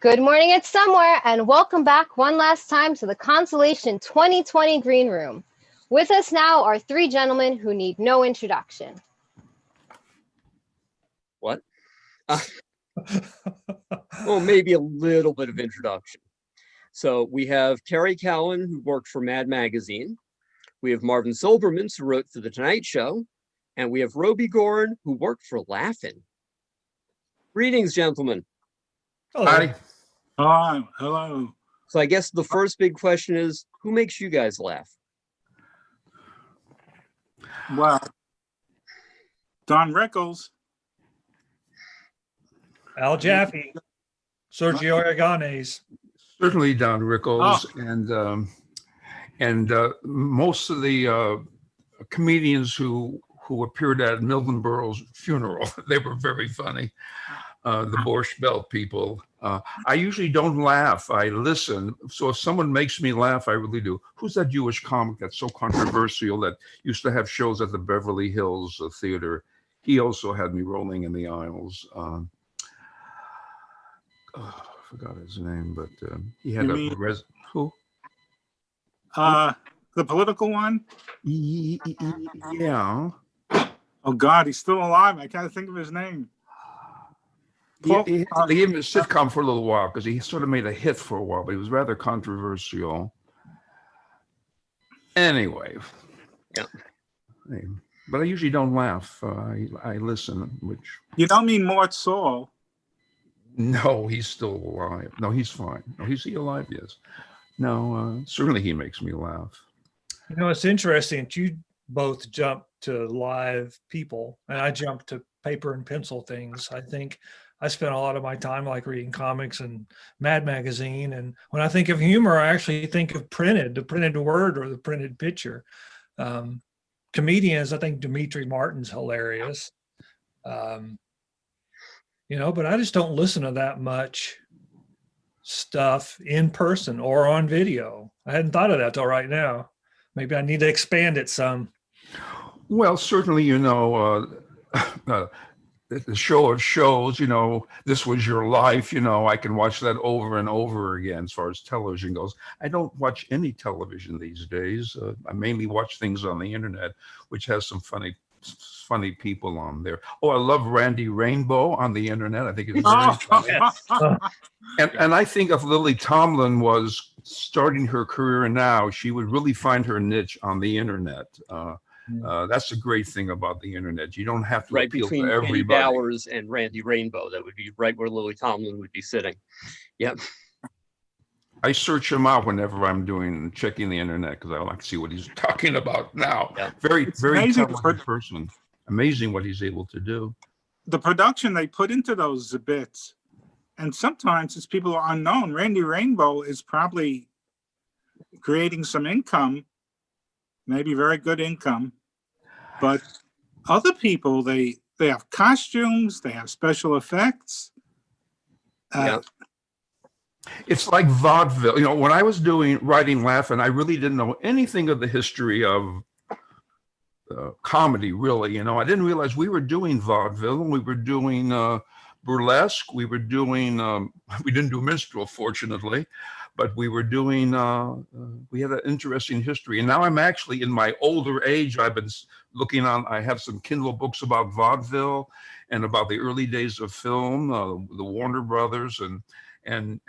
Good morning, it's somewhere, and welcome back one last time to the Concellation 2020 Green Room. With us now are three gentlemen who need no introduction. What? Well, maybe a little bit of introduction. So we have Kerry, Callen, who worked for Mad Magazine. We have Marvin Silbermintz, who wrote for The Tonight Show. And we have Rowby Goren, who worked for Laugh-In. Greetings, gentlemen. Hello. Hi. Hello. So I guess the first big question is, who makes you guys laugh? Well, Don Rickles. Al Jaffe, Sergio Aragonés. Certainly Don Rickles and most of the comedians who appeared at Milton Berle's funeral. They were very funny. The Borscht Belt people. I usually don't laugh. I listen. So if someone makes me laugh, I really do. Who's that Jewish comic that's so controversial that used to have shows at the Beverly Hills Theater? He also had me rolling in the aisles. I forgot his name, but he had who? The political one? Yeah. Oh God, he's still alive. I can't think of his name. They gave him a sitcom for a little while because he sort of made a hit for a while, but he was rather controversial. Anyway. Yeah. But I usually don't laugh. I listen, which... You don't mean Mort Saul? No, he's still alive. No, he's fine. No, he's alive, yes. No, certainly he makes me laugh. You know, it's interesting that you both jumped to live people, and I jumped to paper and pencil things. I think I spent a lot of my time like reading comics and Mad Magazine. And when I think of humor, I actually think of the printed word or the printed picture. Comedians, I think Dimitri Martin's hilarious. You know, but I just don't listen to that much stuff in person or on video. I hadn't thought of that till right now. Maybe I need to expand it some. Well, certainly, you know, the show of shows, you know, This Was Your Life, you know, I can watch that over and over again as far as television goes. I don't watch any television these days. I mainly watch things on the internet, which has some funny people on there. Oh, I love Randy Rainbow on the internet. I think it's very funny. And I think if Lily Tomlin was starting her career now, she would really find her niche on the internet. That's the great thing about the internet. You don't have to appeal to everybody. Between Penny Bowers and Randy Rainbow, that would be right where Lily Tomlin would be sitting. Yep. I search him out whenever I'm checking the internet because I like to see what he's talking about now. Yeah. Very talented person. Amazing what he's able to do. The production they put into those bits, and sometimes it's people are unknown. Randy Rainbow is probably creating some income, maybe very good income, but other people, they have costumes, they have special effects. Yeah. It's like vaudeville. You know, when I was writing Laugh-In, I really didn't know anything of the history of comedy, really. You know, I didn't realize we were doing vaudeville, we were doing burlesque, we were doing, we didn't do minstrel, fortunately, but we were doing, we had an interesting history. And now I'm actually in my older age, I've been looking on, I have some Kindle books about vaudeville and about the early days of film, the Warner Brothers, and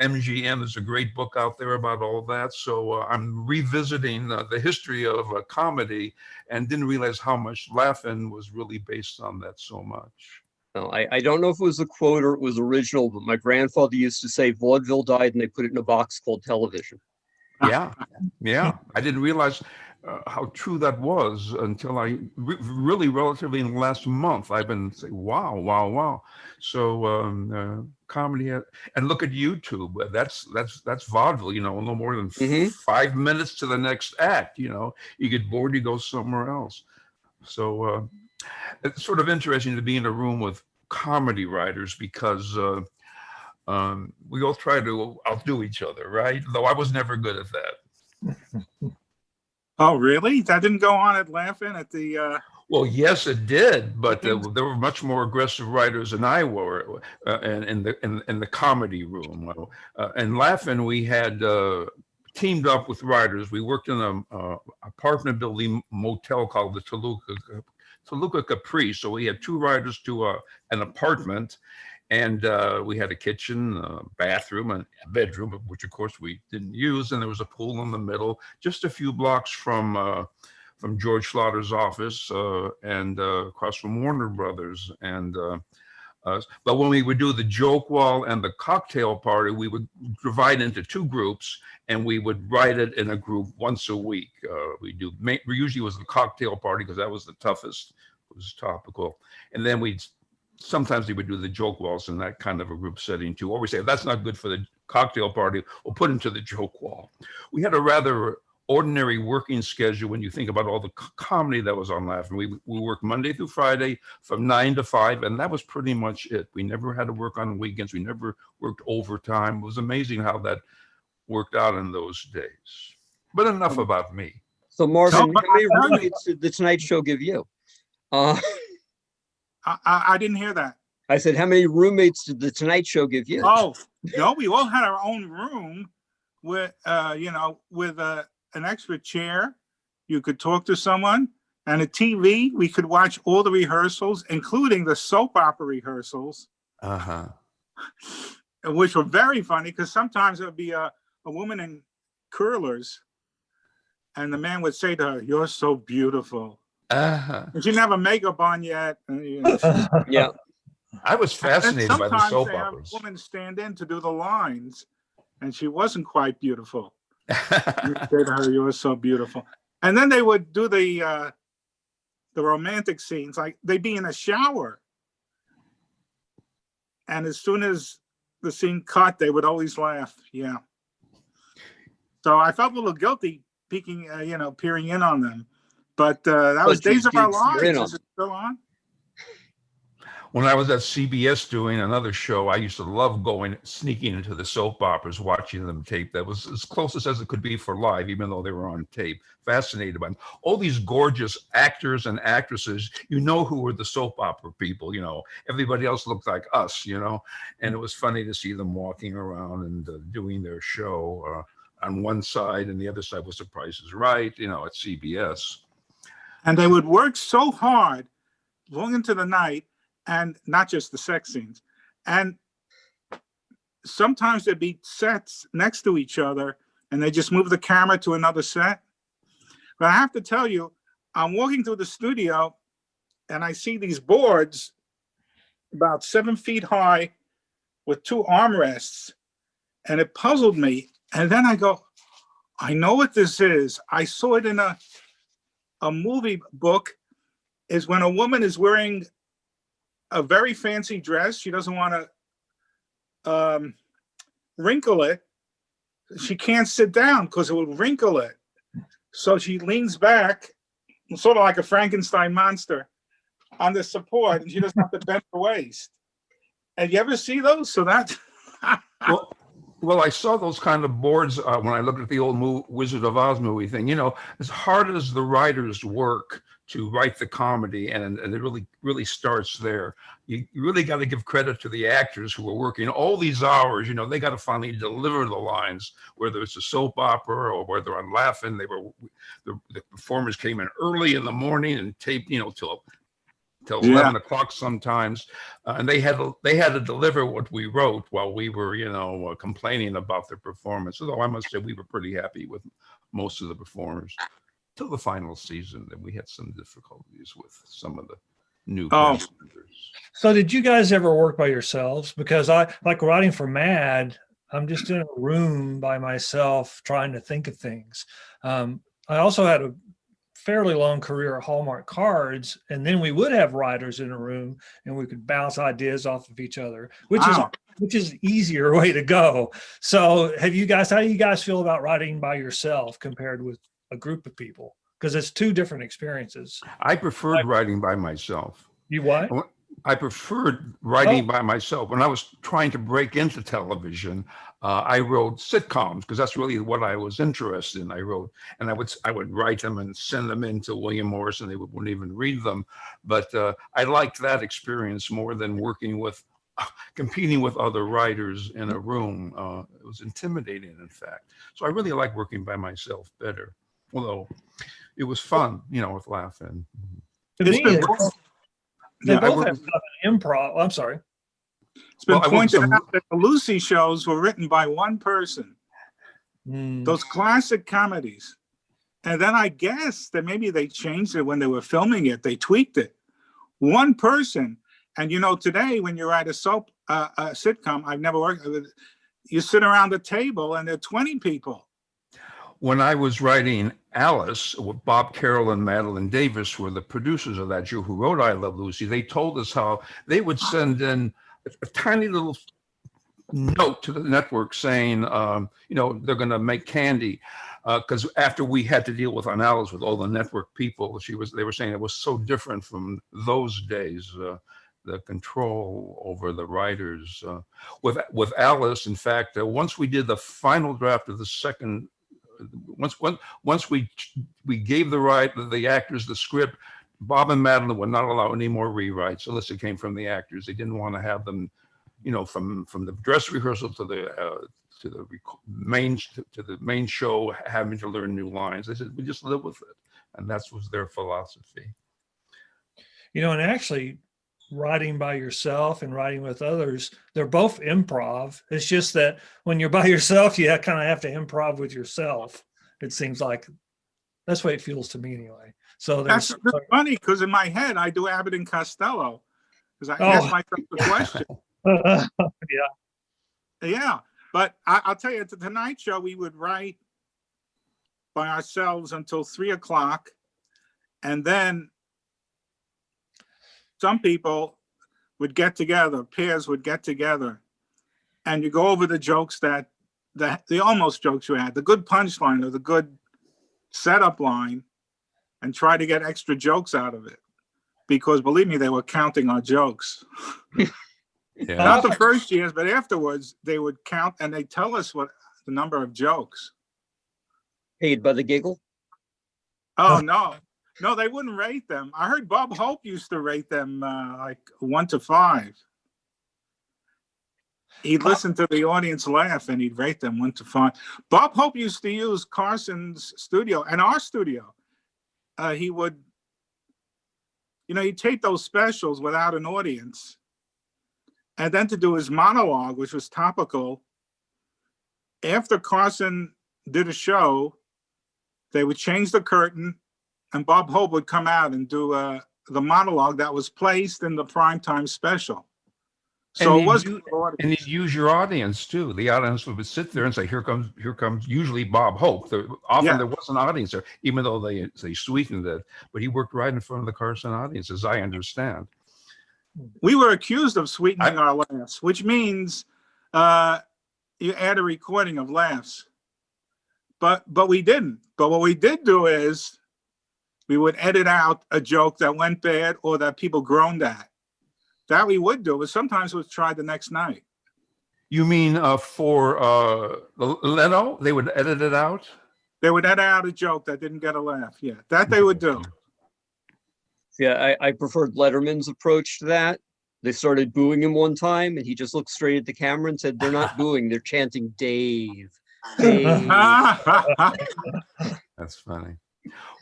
MGM is a great book out there about all that. So I'm revisiting the history of comedy and didn't realize how much Laugh-In was really based on that so much. No, I don't know if it was a quote or it was original, but my grandfather used to say vaudeville died and they put it in a box called television. Yeah, yeah. I didn't realize how true that was until I really relatively in the last month, I've been saying, wow. So comedy, and look at YouTube. That's vaudeville, you know, no more than 5 minutes to the next act. You know, you get bored, you go somewhere else. So it's sort of interesting to be in a room with comedy writers because we all try to outdo each other, right? Though I was never good at that. Oh, really? That didn't go on at Laugh-In at the Well, yes, it did, but there were much more aggressive writers than I were, and in the comedy room. And Laughing, we had teamed up with writers. We worked in a apartment building motel called the Toluca Capri. So we had 2 writers to an apartment, and we had a kitchen, a bathroom, and a bedroom, which of course we didn't use, and there was a pool in the middle, just a few blocks from George Schlotter's office and across from Warner Brothers. And but when we would do the joke wall and the cocktail party, we would divide into 2 groups, and we would write it in a group once a week. Usually it was the cocktail party because that was the toughest, it was topical. And then sometimes we would do the joke walls in that kind of a group setting too. Or we say, if that's not good for the cocktail party, we'll put into the joke wall. We had a rather ordinary working schedule when you think about all the comedy that was on Laughing. We worked Monday through Friday from 9 to 5, and that was pretty much it. We never had to work on weekends. We never worked overtime. It was amazing how that worked out in those days. But enough about me. So Marvin, how many roommates did the Tonight Show give you? I didn't hear that. I said, how many roommates did the Tonight Show give you? Oh, no, we all had our own room with, with an extra chair. You could talk to someone, and a TV. We could watch all the rehearsals, including the soap opera rehearsals, which were very funny because sometimes it would be a woman in curlers, and the man would say to her, "You're so beautiful." And she didn't have a makeup on yet. Yeah. I was fascinated by the soap they operas. have a woman stand in to do the lines, and she wasn't quite beautiful. You say to her, "You're so beautiful." And then they would do the romantic scenes, like they'd be in a shower. And as soon as the scene cut, they would always laugh. Yeah. So I felt a little guilty peering in on them. But that was Days of Our Lives. Is it still on? When I was at CBS doing another show, I used to love sneaking into the soap operas, watching them tape. That was as closest as it could be for live, even though they were on tape. Fascinated by them. All these gorgeous actors and actresses, who were the soap opera people, everybody else looked like us, and it was funny to see them walking around and doing their show on one side, and the other side was The Price is Right, at CBS. And they would work so hard long into the night, and not just the sex scenes. And sometimes there'd be sets next to each other, and they just move the camera to another set. But I have to tell you, I'm walking through the studio, and I see these boards about 7 feet high with 2 armrests, and it puzzled me. And then I go, I know what this is. I saw it in a movie book. Is when a woman is wearing a very fancy dress, she doesn't want to wrinkle it. She can't sit down because it would wrinkle it. So she leans back, sort of like a Frankenstein monster, on the support, and she doesn't have to bend her waist. And you ever see those? So that. Well, I saw those kind of boards when I looked at the old Wizard of Oz movie thing. As hard as the writers work to write the comedy, and it really starts there. You really got to give credit to the actors who were working all these hours. They got to finally deliver the lines, whether it's a soap opera or whether on Laughing. The performers came in early in the morning and taped, till 11 o'clock sometimes, and they had to deliver what we wrote while we were complaining about their performance. Although I must say we were pretty happy with most of the performers till the final season. Then we had some difficulties with some of the new cast members. So did you guys ever work by yourselves? Because I like writing for Mad, I'm just in a room by myself trying to think of things. I also had a fairly long career at Hallmark Cards, and then we would have writers in a room and we could bounce ideas off of each other, which is an easier way to go. So how do you guys feel about writing by yourself compared with a group of people? Because it's 2 different experiences. I preferred writing by myself. You what? I preferred writing by myself. When I was trying to break into television, I wrote sitcoms because that's really what I was interested in. I would write them and send them in to William Morris, and they wouldn't even read them. But I liked that experience more than competing with other writers in a room. It was intimidating, in fact. So I really like working by myself better, although it was fun, with laughing. To me, they Yeah, both have an improv. I'm sorry. It's been pointed out that the Lucy shows were written by one person. Those classic comedies. And then I guess that maybe they changed it when they were filming it. They tweaked it. One person. And today when you write a sitcom, I've never worked with it, you sit around the table and there are 20 people. When I was writing Alice, Bob Carroll and Madeline Davis were the producers of that show who wrote I Love Lucy. They told us how they would send in a tiny little note to the network saying, they're going to make candy. Because after we had to deal with on Alice with all the network people, they were saying it was so different from those days. The control over the writers. With Alice, in fact, once we did the final draft of the second, once we gave the actors the script, Bob and Madeline would not allow any more rewrites unless it came from the actors. They didn't want to have them, from the dress rehearsal to the main show having to learn new lines. They said we just live with it, and that was their philosophy. And actually, writing by yourself and writing with others, they're both improv. It's just that when you're by yourself, you kind of have to improv with yourself. It seems like that's the way it feels to me anyway. So that's funny because in my head I do Abbott and Costello because I ask myself the question. Yeah. But I'll tell you, at the Tonight Show, we would write by ourselves until 3:00, and then some people would get together, pairs would get together, and you go over the jokes the almost jokes you had, the good punchline or the good setup line, and try to get extra jokes out of it. Because believe me, they were counting our jokes. Yeah. Not the first years, but afterwards, they would count and they tell us what the number of jokes. Paid by the giggle? Oh, no. No, they wouldn't rate them. I heard Bob Hope used to rate them like 1 to 5. He'd listen to the audience laugh and he'd rate them 1 to 5. Bob Hope used to use Carson's studio and our studio. He would, he'd tape those specials without an audience. And then to do his monologue, which was topical, after Carson did a show, they would change the curtain and Bob Hope would come out and do the monologue that was placed in the primetime special. So it was, and he'd use your audience too. The audience would sit there and say, "Here comes." Usually Bob Hope. Often there was an audience there, even though they sweetened it. But he worked right in front of the Carson audience, as I understand. We were accused of sweetening our laughs, which means you add a recording of laughs. But we didn't. But what we did do is we would edit out a joke that went bad or that people groaned at. That we would do, but sometimes it was tried the next night. You mean for Leno? They would edit it out? They would edit out a joke that didn't get a laugh. Yeah, that they would do. Yeah, I preferred Letterman's approach to that. They started booing him one time, and he just looked straight at the camera and said, "They're not booing, they're chanting Dave, Dave." That's funny.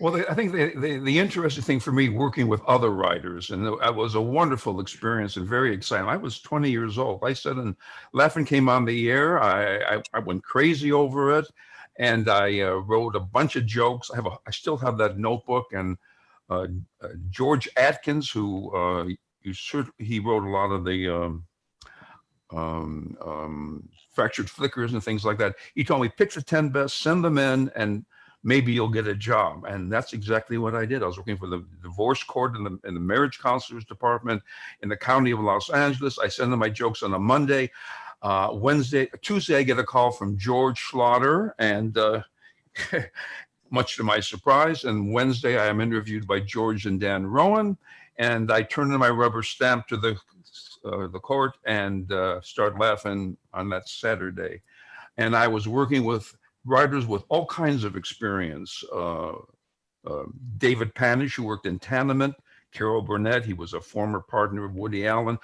Well, I think the interesting thing for me working with other writers, and it was a wonderful experience and very exciting. I was 20 years old. I said, and Laughing came on the air. I went crazy over it, and I wrote a bunch of jokes. I still have that notebook, and George Atkins, who he wrote a lot of the Fractured Flickers and things like that. He told me, pick the 10 best, send them in, and maybe you'll get a job. And that's exactly what I did. I was working for the divorce court in the marriage counselor's department in the county of Los Angeles. I send them my jokes on a Monday. Tuesday, I get a call from George Schlatter, and much to my surprise. And Wednesday, I am interviewed by George and Dan Rowan, and I turn in my rubber stamp to the court and start Laughing on that Saturday. And I was working with writers with all kinds of experience. David Panish, who worked in Tenement, Carol Burnett, he was a former partner of Woody Allen,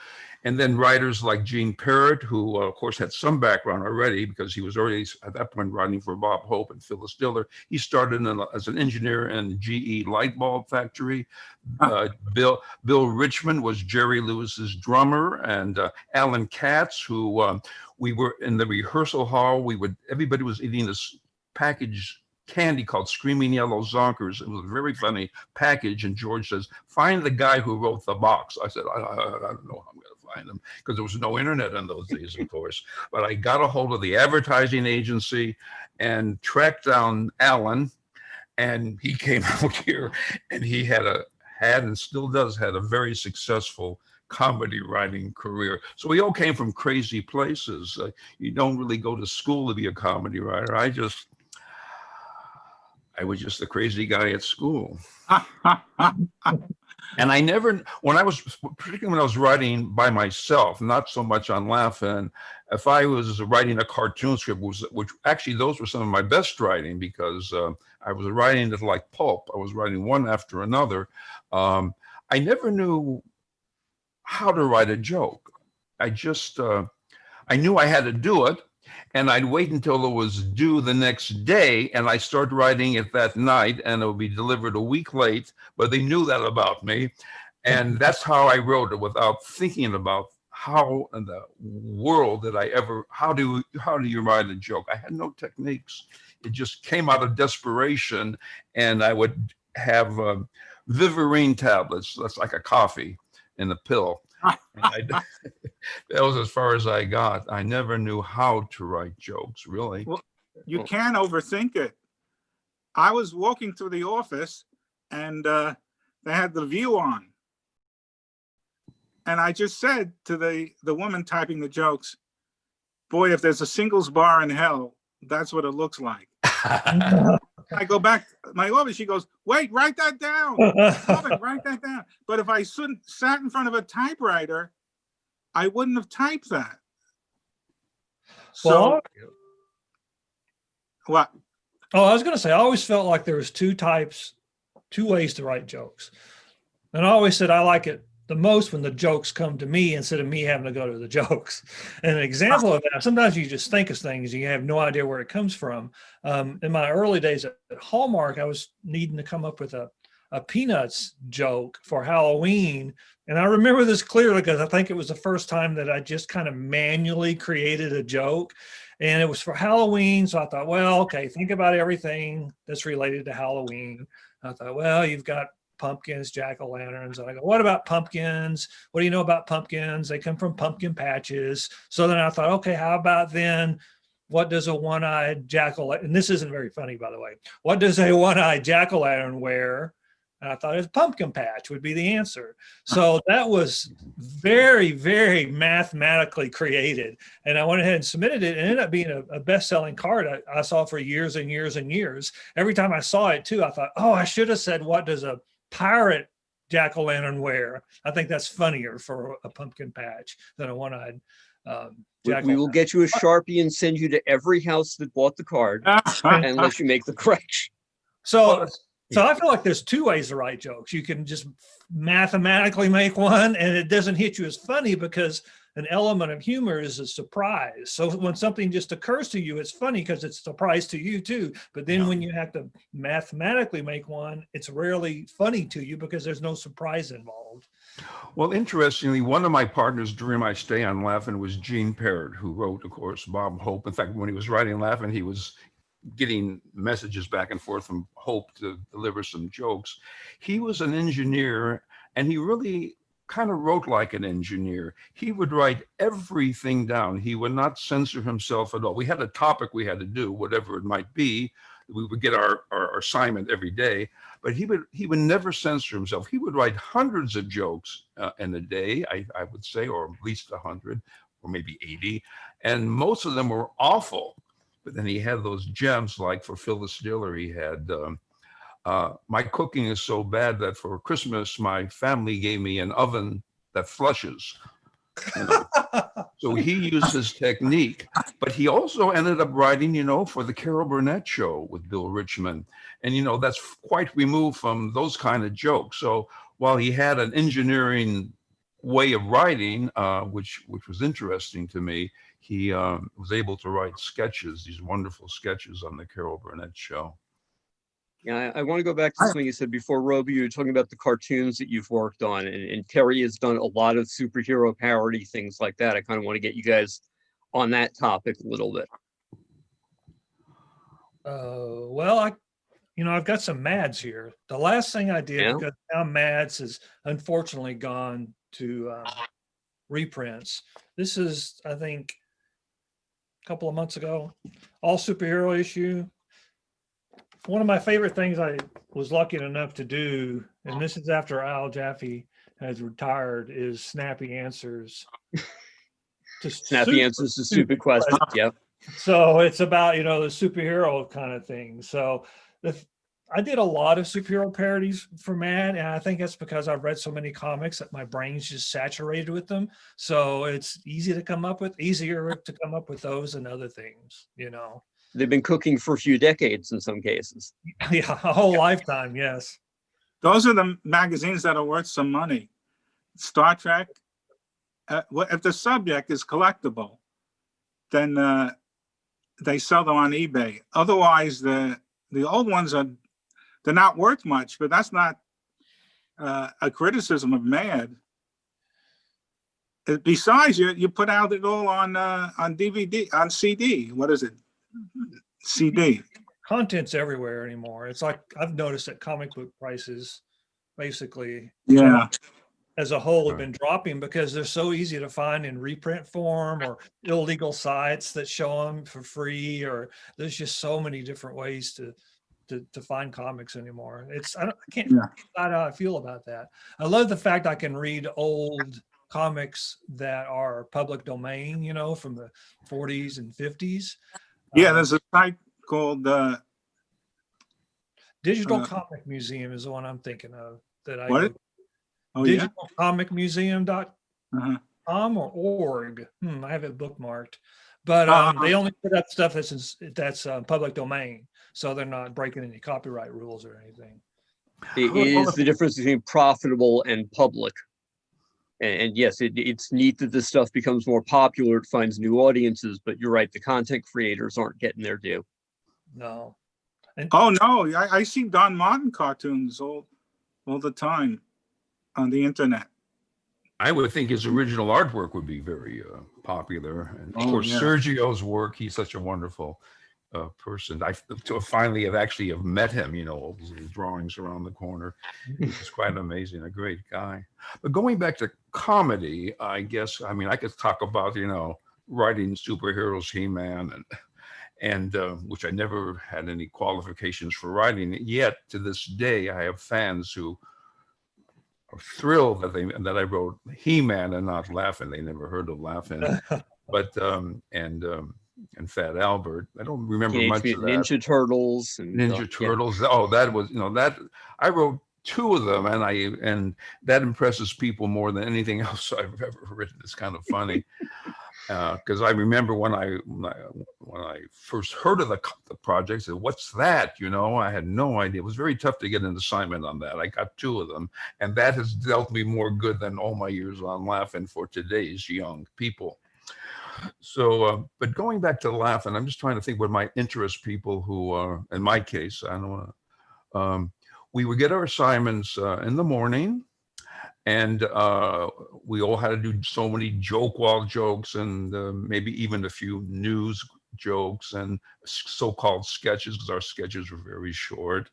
and then writers like Gene Parrott, who of course had some background already because he was already at that point writing for Bob Hope and Phyllis Diller. He started as an engineer in GE light bulb factory. Bill Richmond was Jerry Lewis's drummer, and Alan Katz, who we were in the rehearsal hall. Everybody was eating this package candy called Screaming Yellow Zonkers. It was a very funny package. And George says, find the guy who wrote the box. I said, I don't know how I'm going to find him, because there was no internet in those days, of course. But I got a hold of the advertising agency and tracked down Alan. And he came out here, and he had and still does have a very successful comedy writing career. So we all came from crazy places. You don't really go to school to be a comedy writer. I was just a crazy guy at school. And I never, particularly when I was writing by myself, not so much on Laugh-In, if I was writing a cartoon script, which actually those were some of my best writing, because I was writing it like pulp. I was writing one after another. I never knew how to write a joke. I knew I had to do it. And I'd wait until it was due the next day, and I start writing it that night, and it would be delivered a week late, but they knew that about me. And that's how I wrote it, without thinking about how in the world did I ever, how do you write a joke? I had no techniques. It just came out of desperation, and I would have Vivarine tablets. That's like a coffee in a pill. That was as far as I got. I never knew how to write jokes, really. Well, you can't overthink it. I was walking through the office, and they had the View on. And I just said to the woman typing the jokes, boy, if there's a singles bar in hell, that's what it looks like. I go back to my office, she goes, wait, write that down. Write that down. But if I sat in front of a typewriter, I wouldn't have typed that. So, what? Oh, I was going to say, I always felt like there was two ways to write jokes. And I always said I like it the most when the jokes come to me instead of me having to go to the jokes. And an example of that, sometimes you just think of things and you have no idea where it comes from. In my early days at Hallmark, I was needing to come up with a Peanuts joke for Halloween. And I remember this clearly because I think it was the first time that I just kind of manually created a joke. And it was for Halloween. So I thought, well, okay, think about everything that's related to Halloween. I thought, well, you've got pumpkins, jack-o'-lanterns. And I go, what about pumpkins? What do you know about pumpkins? They come from pumpkin patches. So then I thought, okay, how about then, what does a one-eyed jack-o'-lantern, and this isn't very funny, by the way, what does a one-eyed jack-o'-lantern wear? And I thought it's pumpkin patch would be the answer. So that was very, very mathematically created. And I went ahead and submitted it, and it ended up being a best-selling card I saw for years and years and years. Every time I saw it too, I thought, oh, I should have said, what does a pirate jack-o'-lantern wear? I think that's funnier for a pumpkin patch than a one-eyed we will get you a Sharpie and send you to every house that bought the card unless you make the correction. So I feel like there's two ways to write jokes. You can just mathematically make one and it doesn't hit you as funny because an element of humor is a surprise. So when something just occurs to you, it's funny because it's a surprise to you too. But then when you have to mathematically make one, it's rarely funny to you because there's no surprise involved. Well, interestingly, one of my partners during my stay on Laugh-In was Gene Parrott, who wrote, of course, Bob Hope. In fact, when he was writing Laugh-In, he was getting messages back and forth from Hope to deliver some jokes. He was an engineer, and he really kind of wrote like an engineer. He would write everything down. He would not censor himself at all. We had a topic we had to do, whatever it might be. We would get our assignment every day, but he would never censor himself. He would write hundreds of jokes in a day, I would say, or at least 100 or maybe 80. And most of them were awful. But then he had those gems, like for Phyllis Diller, he had, my cooking is so bad that for Christmas, my family gave me an oven that flushes. You know? So he used his technique, but he also ended up writing, for the Carol Burnett show with Bill Richmond. And, that's quite removed from those kind of jokes. So while he had an engineering way of writing, which was interesting to me, he was able to write sketches, these wonderful sketches on the Carol Burnett show. Yeah, I want to go back to something you said before, Rowby. You were talking about the cartoons that you've worked on, and Kerry has done a lot of superhero parody, things like that. I kind of want to get you guys on that topic a little bit. Well, I've got some Mads here. The last thing I did, because now Mads has unfortunately gone to reprints. This is, I think, a couple of months ago, all superhero issue. One of my favorite things I was lucky enough to do, and this is after Al Jaffe has retired, is snappy answers. Snappy answers to stupid questions. Yep. So it's about, the superhero kind of thing. So I did a lot of superhero parodies for Mad, and I think that's because I've read so many comics that my brain's just saturated with them. So it's easier to come up with those and other things, They've been cooking for a few decades in some cases. Yeah, a whole lifetime, yes. Those are the magazines that are worth some money. Star Trek, if the subject is collectible, then they sell them on eBay. Otherwise, the old ones they're not worth much, but that's not a criticism of Mad. Besides, you put out it all on DVD, on CD. What is it? CD. Content's everywhere anymore. It's like I've noticed that comic book prices basically as a whole have been dropping because they're so easy to find in reprint form or illegal sites that show them for free, or there's just so many different ways to find comics anymore. I can't decide how I feel about that. I love the fact I can read old comics that are public domain, from the 40s and 50s. Yeah, there's a site called Digital Comic Museum is the one I'm thinking of. Digitalcomicmuseum.com or org. I have it bookmarked, but they only put up stuff that's public domain, so they're not breaking any copyright rules or anything. It is the difference between profitable and public. And yes, it's neat that this stuff becomes more popular. It finds new audiences, but you're right, the content creators aren't getting their due. No. No, I see Don Martin cartoons all the time on the internet. I would think his original artwork would be very popular. And of course, Sergio's work, he's such a wonderful person. I finally have met him, all these little drawings around the corner. It's quite amazing, a great guy. But going back to comedy, I guess, I could talk about, writing superheroes, He-Man, and which I never had any qualifications for writing. Yet to this day, I have fans who are thrilled that I wrote He-Man and not Laugh-In. They never heard of Laugh-In, but and Fat Albert. I don't remember much of that. Ninja Turtles. Ninja Turtles. Yeah. Oh, that was, that I wrote 2 of them, and that impresses people more than anything else I've ever written. It's kind of funny. Because I remember when I first heard of the project, I said, "What's that?" I had no idea. It was very tough to get an assignment on that. I got 2 of them, and that has dealt me more good than all my years on Laugh-In for today's young people. So, but going back to Laugh-In, I'm just trying to think what might interest people who are, in my case, I don't know. We would get our assignments in the morning. And we all had to do so many joke wall jokes and maybe even a few news jokes and so-called sketches, because our sketches were very short.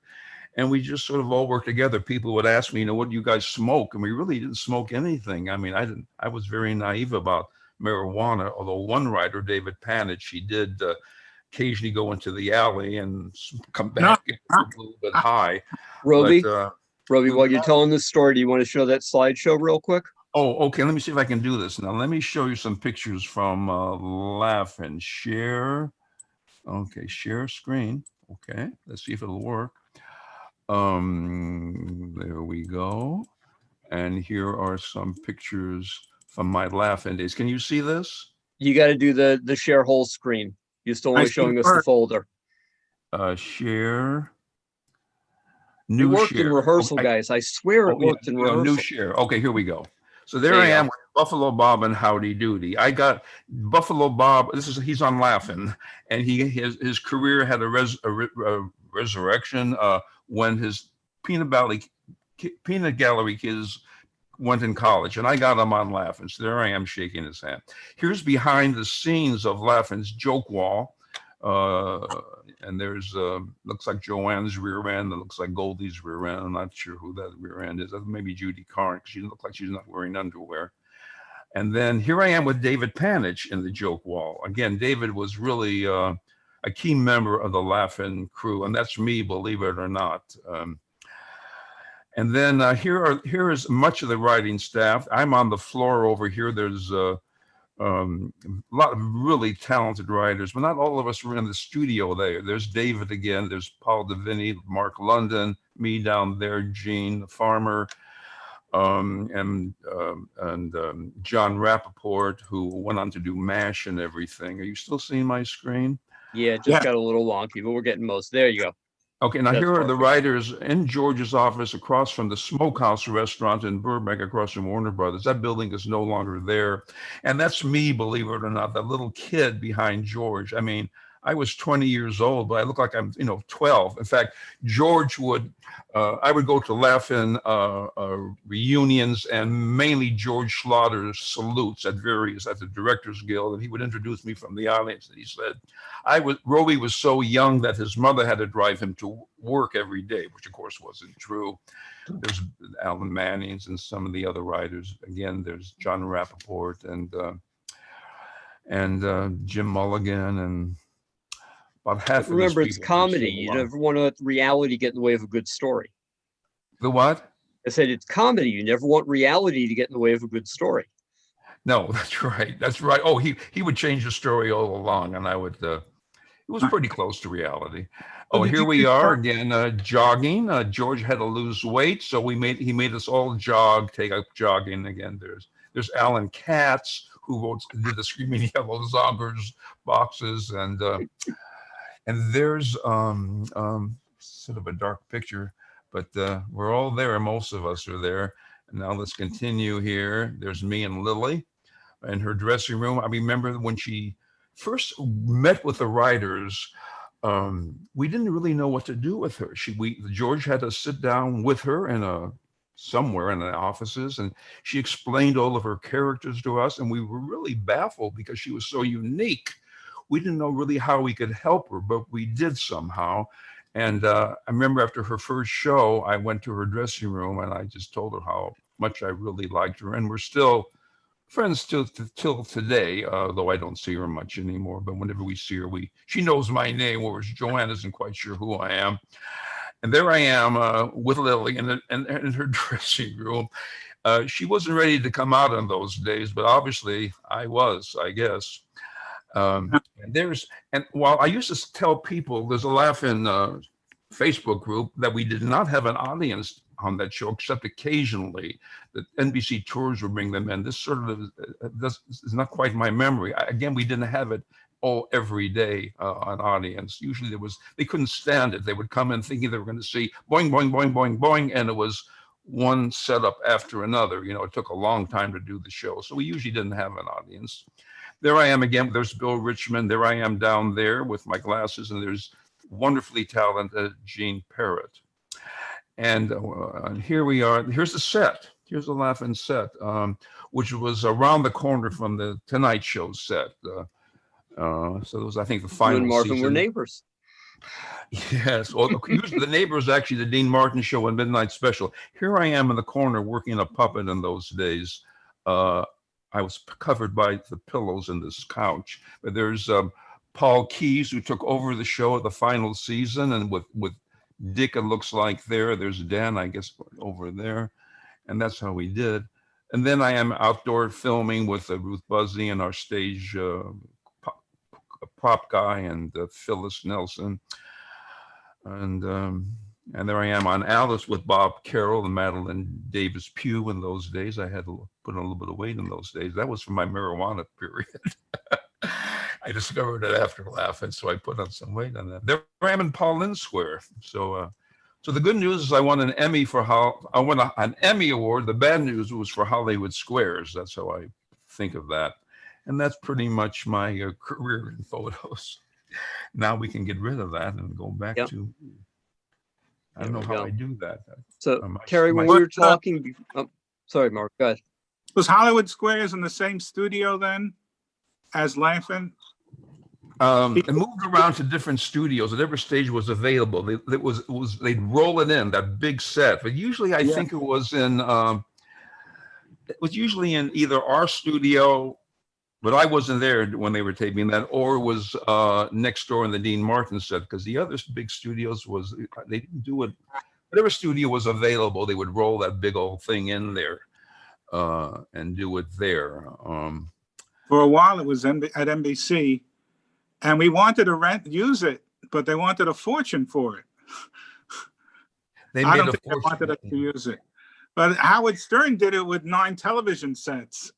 And we just sort of all worked together. People would ask me, what do you guys smoke? And we really didn't smoke anything. I was very naive about marijuana, although one writer, David Panich, he did occasionally go into the alley and come back a little bit high. Rowby, while you're telling this story, do you want to show that slideshow real quick? Oh, okay. Let me see if I can do this. Now, let me show you some pictures from Laugh-In. Share. Okay, share screen. Okay, let's see if it'll work. There we go. And here are some pictures from my Laughing days. Can you see this? You got to do the share whole screen. You're still I only see showing the us the word. folder. Share. It New worked share. in rehearsal, Oh, guys. I swear it yeah, worked in rehearsal. new share. Okay, here we go. So there There I you am go. with Buffalo Bob and Howdy Doody. I got Buffalo Bob. He's on Laughing, and his career had a resurrection when his peanut gallery kids went in college, and I got him on Laughing. So there I am shaking his hand. Here's behind the scenes of Laughing's joke wall. And there's looks like Joanne's rear end. It looks like Goldie's rear end. I'm not sure who that rear end is. Maybe Judy Carn, because she looks like she's not wearing underwear. And then here I am with David Panich in the joke wall. Again, David was really a key member of the Laughing crew, and that's me, believe it or not. And then here is much of the writing staff. I'm on the floor over here. There's a lot of really talented writers, but not all of us were in the studio there. There's David again, there's Paul Deviney, Mark London, me down there, Gene the Farmer, and John Rappaport, who went on to do MASH and everything. Are you still seeing my screen? Yeah, it just Yeah. got a little wonky, but we're getting most. There you go. Okay, now That's here are the perfect. writers in George's office across from the Smokehouse restaurant in Burbank, across from Warner Brothers. That building is no longer there. And that's me, believe it or not, that little kid behind George. I mean, I was 20 years old, but I look like I'm, 12. In fact, George I would go to Laughing reunions, and mainly George Slaughter's salutes at the Directors Guild, and he would introduce me from the audience. And he said, Rowby was so young that his mother had to drive him to work every day, which of course wasn't true. There's Alan Mannings and some of the other writers. Again, there's John Rappaport and Jim Mulligan, and about half Remember, of it's these people. comedy. You never want to let reality get in the way of a good story. The what? I said it's comedy. You never want reality to get in the way of a good story. No, that's right. That's right. Oh, he would change the story all along, and I would. It was pretty close to reality. Oh, Did here you we do are that? again, jogging. George had to lose weight, so he made us all take up jogging again. There's Alan Katz, who did the Screaming Yellow Zombers boxes, and there's sort of a dark picture, but we're all there. Most of us are there. And now let's continue here. There's me and Lily in her dressing room. I remember when she first met with the writers, we didn't really know what to do with her. George had to sit down with her somewhere in the offices, and she explained all of her characters to us, and we were really baffled because she was so unique. We didn't know really how we could help her, but we did somehow. And I remember after her first show, I went to her dressing room and I just told her how much I really liked her. And we're still friends till today, though I don't see her much anymore. But whenever we see her, she knows my name, whereas Joanne isn't quite sure who I am. And there I am with Lily in her dressing room. She wasn't ready to come out in those days, but obviously I was, I guess. And while I used to tell people, there's a Laughing Facebook group, that we did not have an audience on that show, except occasionally the NBC tours would bring them in. This sort of is not quite my memory. Again, we didn't have it all every day, an audience. Usually they couldn't stand it. They would come in thinking they were going to see boing, boing, boing, boing, boing, and it was one setup after another. It took a long time to do the show. So we usually didn't have an audience. There I am again. There's Bill Richmond. There I am down there with my glasses, and there's wonderfully talented Gene Parrott. And here we are. Here's the set. Here's the Laughing set, which was around the corner from the Tonight Show set. So it was, I think, the final You and Marvin season. were neighbors. Yes. Well, the neighbor was actually the Dean Martin Show and Midnight Special. Here I am in the corner working a puppet in those days. I was covered by the pillows in this couch. But there's Paul Keyes, who took over the show at the final season, and with Dick, it looks like there's Dan, I guess, over there, and that's how we did. And then I am outdoor filming with Ruth Buzzy and our stage prop guy and Phyllis Nelson. And And there I am on Alice with Bob Carroll and Madeline Davis Pugh in those days. I had to put on a little bit of weight in those days. That was from my marijuana period. I discovered it after laughing, so I put on some weight on that. There I am in Paulin Square. So the good news is I won an Emmy for an Emmy award. The bad news was for Hollywood Squares. That's how I think of that. And that's pretty much my career in photos. Now we can get rid of that and go back to. I don't know how I do that. So, Kerry, when we were talking, sorry, Mark, go ahead. Was Hollywood Squares in the same studio then as Laughing? It moved around to different studios. At every stage was available. They'd roll it in, that big set. But usually, I think it was usually in either our studio, but I wasn't there when they were taping that, or it was next door in the Dean Martin set, because the other big studios they didn't do it. Whatever studio was available, they would roll that big old thing in there and do it there. For a while, it was at NBC, and we wanted to use it, but they wanted a fortune for it. I don't think they wanted us to use it. But Howard Stern did it with 9 television sets,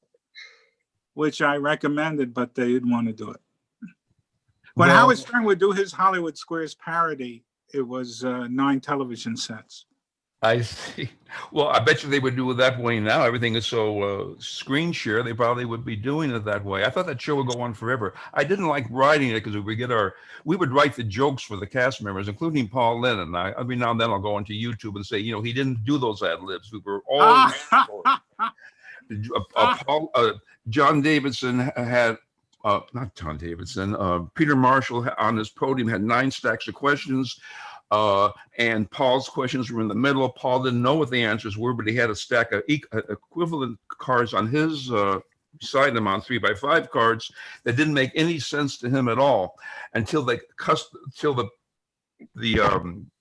which I recommended, but they didn't want to do it. When Howard Stern would do his Hollywood Squares parody, it was 9 television sets. I see. Well, I bet you they would do it that way now. Everything is so screen share. They probably would be doing it that way. I thought that show would go on forever. I didn't like writing it because we would write the jokes for the cast members, including Paul Lennon. Every now and then I'll go onto YouTube and say, he didn't do those ad libs. We were all John Davidson had. Not John Davidson. Peter Marshall on his podium had 9 stacks of questions. And Paul's questions were in the middle. Paul didn't know what the answers were, but he had a stack of equivalent cards on his side of him on 3x5 cards that didn't make any sense to him at all until the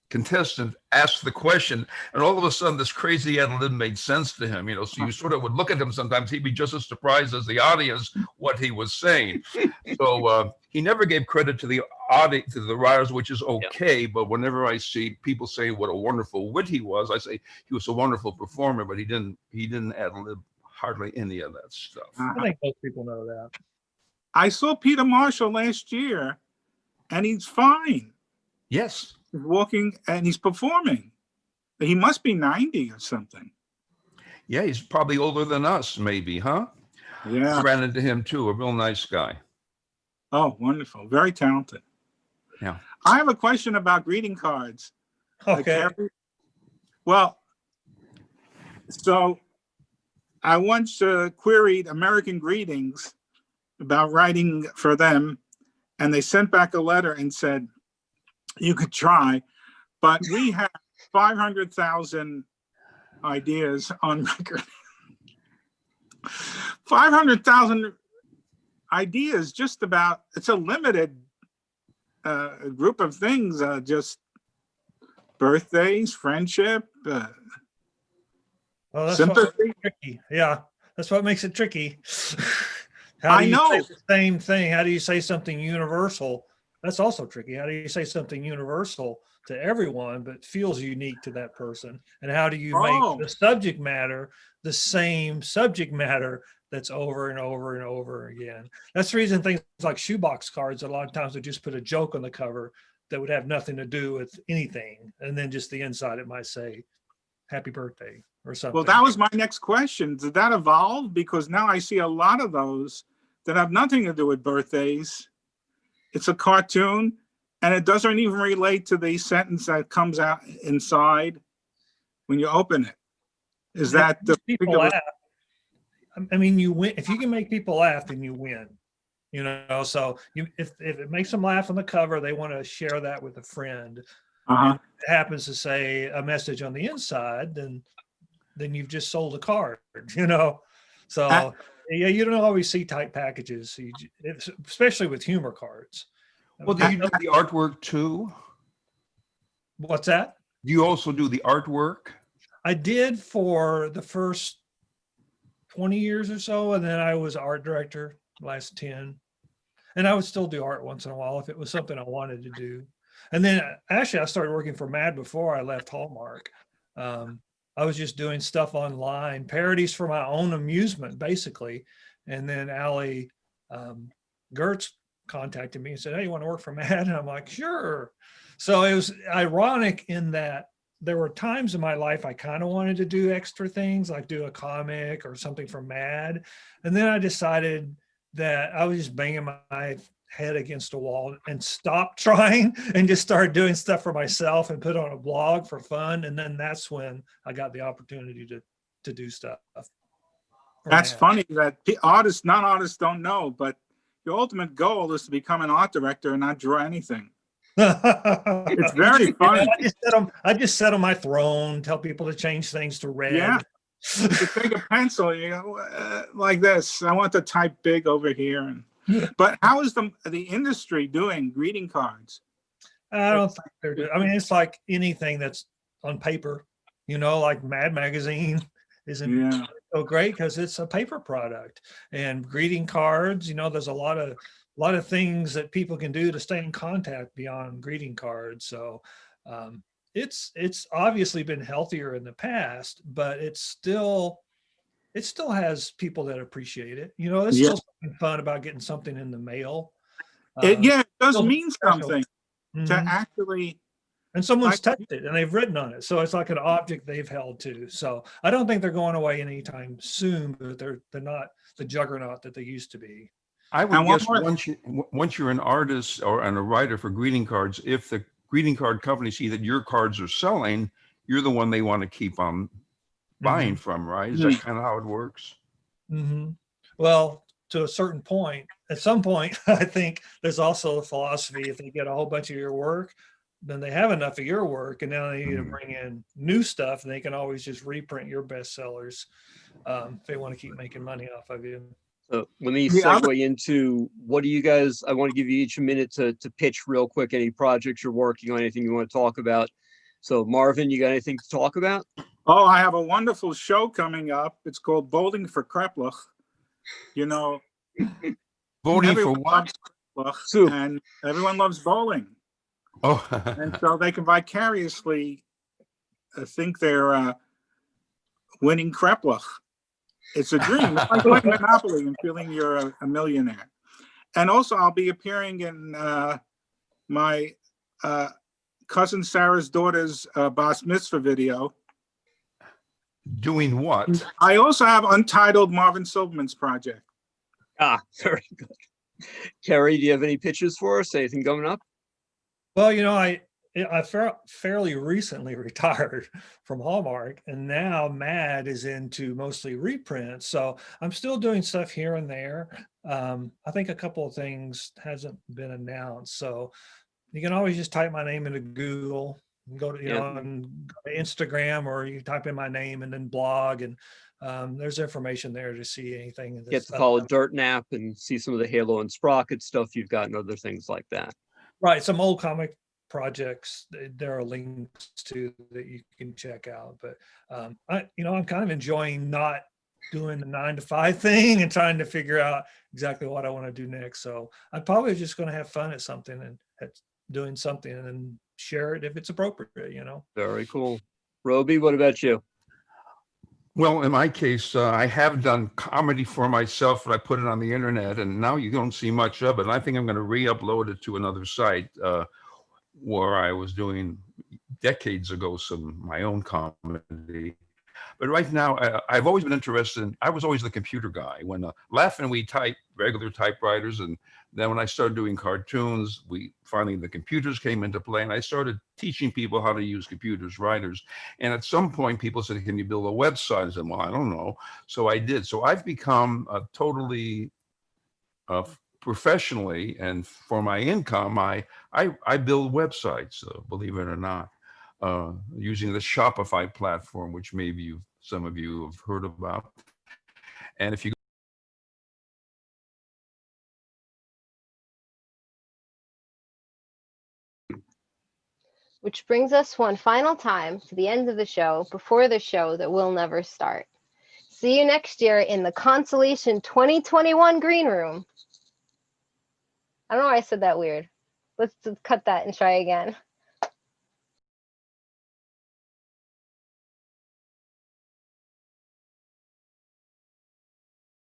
contestant asked the question, and all of a sudden this crazy ad lib made sense to him. So you sort of would look at him sometimes. He'd be just as surprised as the audience what he was saying. So he never gave credit to the audience, to the writers, which is okay. But whenever I see people say what a wonderful wit he was, I say he was a wonderful performer, but he didn't ad lib hardly any of that stuff. I think most people know that. I saw Peter Marshall last year, and he's fine. Yes. He's walking and he's performing. He must be 90 or something. Yeah, he's probably older than us, maybe, huh? Yeah. I ran into him too, a real nice guy. Oh, wonderful. Very talented. Yeah. I have a question about greeting cards. Okay. Well, so I once queried American Greetings about writing for them, and they sent back a letter and said, you could try, but we have 500,000 ideas on record. 500,000 ideas, just about. It's a limited group of things, just birthdays, friendship, That's sympathy. Tricky. Yeah, that's what makes it tricky. I know. Say the same thing? How do you say something universal? That's also tricky. How do you say something universal to everyone but feels unique to that person? And how do you make the subject matter the same subject matter that's over and over and over again? That's the reason things like shoebox cards, a lot of times they just put a joke on the cover that would have nothing to do with anything. And then just the inside, it might say, happy birthday or something. Well, that was my next question. Did that evolve? Because now I see a lot of those that have nothing to do with birthdays. It's a cartoon, and it doesn't even relate to the sentence that comes out inside when you open it. Is that the people laugh? I mean, you win if you can make people laugh, then you win. So if it makes them laugh on the cover, they want to share that with a friend. If it happens to say a message on the inside, then you've just sold a card. So. Yeah, you don't always see tight packages, especially with humor cards. Well, do you do the artwork too? What's that? Do you also do the artwork? I did for the first 20 years or so, and then I was art director last 10. And I would still do art once in a while if it was something I wanted to do. And then actually I started working for Mad before I left Hallmark. I was just doing stuff online, parodies for my own amusement, basically. And then Allie Gertz contacted me and said, hey, you want to work for Mad? And I'm like, sure. So it was ironic in that there were times in my life I kind of wanted to do extra things, like do a comic or something for Mad. And then I decided that I was just banging my head against a wall and stopped trying and just started doing stuff for myself and put on a blog for fun. And then that's when I got the opportunity to do stuff. That's funny that non-artists don't know, but your ultimate goal is to become an art director and not draw anything. It's very funny. I just sit on my throne, tell people to change things to red. Yeah. You take a pencil, you know, like this. I want to type big over here. But how is the industry doing greeting cards? I don't think they're doing. I mean, it's like anything that's on paper, you know, like Mad Magazine isn't so great because it's a paper product. And greeting cards, you know, there's a lot of things that people can do to stay in contact beyond greeting cards. So it's obviously been healthier in the past, but it still has people that appreciate it. You know, there's still something fun about getting something in the mail. It does mean something to actually. And someone's touched it and they've written on it. So it's like an object they've held to. So I don't think they're going away anytime soon, but they're not the juggernaut that they used to be. I would guess once you're an artist and a writer for greeting cards, if the greeting card company see that your cards are selling, you're the one they want to keep on buying from, right? Is that kind of how it works? Well, to a certain point, at some point, I think there's also a philosophy, if they get a whole bunch of your work, then they have enough of your work and now they need to bring in new stuff and they can always just reprint your bestsellers if they want to keep making money off of you. So let me segue into what do you guys, I want to give you each a minute to pitch real quick any projects you're working on, anything you want to talk about. So Marvin, you got anything to talk about? Oh, I have a wonderful show coming up. It's called Bowling for Kreplach. You know, voting for what? And everyone loves bowling. Oh, and so they can vicariously think they're winning Kreplach. It's a dream. It's like playing Monopoly and feeling you're a millionaire. And also, I'll be appearing in my cousin Sarah's daughter's Bas Mitzvah video. Doing what? I also have Untitled Marvin Silbermintz project. Ah, very good. Kerry, do you have any pitches for us? Anything coming up? Well, you know, I fairly recently retired from Hallmark, and now Mad is into mostly reprints. So I'm still doing stuff here and there. I think a couple of things hasn't been announced. So you can always just type my name into Google and go to, and go to Instagram, or you type in my name and then blog, and there's information there to see anything. Get to call a dirt nap and see some of the Halo and Sprocket stuff you've got and other things like that. Right. Some old comic projects there are links to that you can check out. But I'm kind of enjoying not doing the 9-to-5 thing and trying to figure out exactly what I want to do next. So I'm probably just going to have fun at something and at doing something and then share it if it's appropriate, you know. Very cool. Rowby, what about you? Well, in my case, I have done comedy for myself, but I put it on the internet, and now you don't see much of it. And I think I'm going to re-upload it to another site where I was doing decades ago my own comedy. But right now, I've always been interested in, I was always the computer guy. When laughing, we type regular typewriters, and then when I started doing cartoons, finally the computers came into play, and I started teaching people how to use computers, writers. And at some point, people said, "Can you build a website?" I said, "Well, I don't know." So I did. So I've become totally professionally, and for my income, I build websites, believe it or not, using the Shopify platform, which maybe some of you have heard about. And if you Which brings us one final time to the end of the show before the show that will never start. See you next year in the Concellation 2021 Green Room. I don't know why I said that weird. Let's cut that and try again.